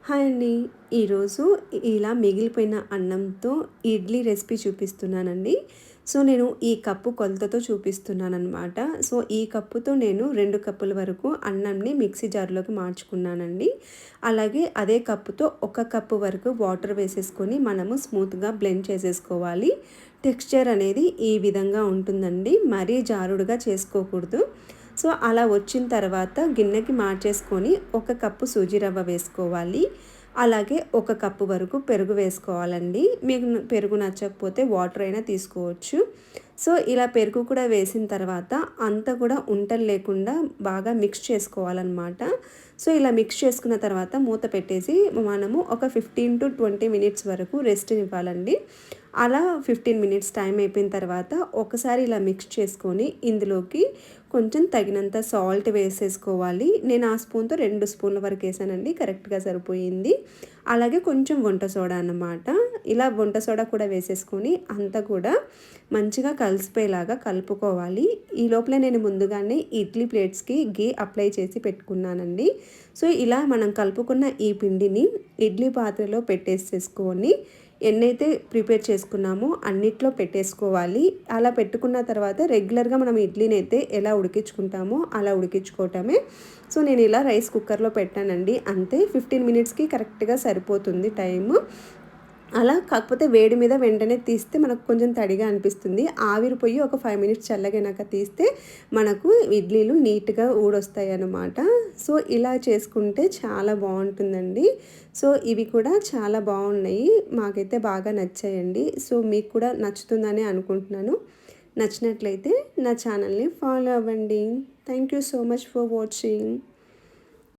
Hi అండి. ఈరోజు ఇలా మిగిలిపోయిన అన్నంతో ఇడ్లీ రెసిపీ చూపిస్తున్నానండి. సో, నేను ఈ కప్పు కొలతతో చూపిస్తున్నాననమాట. సో, ఈ కప్పుతో నేను 2 కప్పుల వరకు అన్నంని మిక్సీ జార్‌లోకి మార్చుకున్నానండి. అలాగే అదే కప్పుతో 1 కప్పు వరకు వాటర్ వేసేసుకొని మనము స్మూత్‌గా బ్లెండ్ చేసేసుకోవాలి. టెక్స్చర్ అనేది ఈ విధంగా ఉంటుందండి. మరీ జారుడుగా చేసుకోకూడదు. సో, అలా వచ్చిన తర్వాత గిన్నెకి మార్చేసుకొని 1 కప్పు సూజీ రవ్వ వేసుకోవాలి. అలాగే 1 కప్పు వరకు పెరుగు వేసుకోవాలండి. మీకు పెరుగు నచ్చకపోతే వాటర్ అయినా తీసుకోవచ్చు. సో, ఇలా పెరుగు కూడా వేసిన తర్వాత అంతా కూడా ఉంటలు లేకుండా బాగా మిక్స్ చేసుకోవాలన్నమాట. సో, ఇలా మిక్స్ చేసుకున్న తర్వాత మూత పెట్టేసి మనము ఒక 15-20 మినిట్స్ వరకు రెస్ట్‌నివ్వాలండి. అలా 15 మినిట్స్ టైం అయిపోయిన తర్వాత ఒకసారి ఇలా మిక్స్ చేసుకొని ఇందులోకి కొంచెం తగినంత సాల్ట్ వేసేసుకోవాలి. నేను ఆ స్పూన్‌తో 2 స్పూన్ల వరకు వేసానండి. కరెక్ట్‌గా సరిపోయింది. అలాగే కొంచెం వంట సోడా అన్నమాట. ఇలా వంట సోడా కూడా వేసేసుకొని అంతా కూడా మంచిగా కలిసిపోయేలాగా కలుపుకోవాలి. ఈ లోపల నేను ముందుగానే ఇడ్లీ ప్లేట్స్‌కి ఘీ అప్లై చేసి పెట్టుకున్నానండి. సో, ఇలా మనం కలుపుకున్న ఈ పిండిని ఇడ్లీ పాత్రలో పెట్టేసేసుకొని ఎన్నైతే ప్రిపేర్ చేసుకున్నామో అన్నిట్లో పెట్టేసుకోవాలి. అలా పెట్టుకున్న తర్వాత రెగ్యులర్‌గా మనం ఇడ్లీనైతే ఎలా ఉడికించుకుంటామో అలా ఉడికించుకోవటమే. సో, నేను ఇలా రైస్ కుక్కర్‌లో పెట్టానండి. అంతే 15 మినిట్స్‌కి కరెక్ట్‌గా సరిపోతుంది టైము. అలా కాకపోతే వేడి మీద వెంటనే తీస్తే మనకు కొంచెం తడిగా అనిపిస్తుంది. ఆవిరి ఒక 5 మినిట్స్ చల్లగైనాక తీస్తే మనకు ఇడ్లీలు నీట్‌గా ఊడొస్తాయన్నమాట. సో, ఇలా చేసుకుంటే చాలా బావుంటుందండి. సో, ఇవి కూడా చాలా బావున్నాయి. మాకైతే బాగా నచ్చాయండి. సో, మీకు కూడా నచ్చుతుందనే అనుకుంటున్నాను. నచ్చినట్లయితే నా ఛానల్‌ని ఫాలో అవ్వండి. Thank you so much for watching.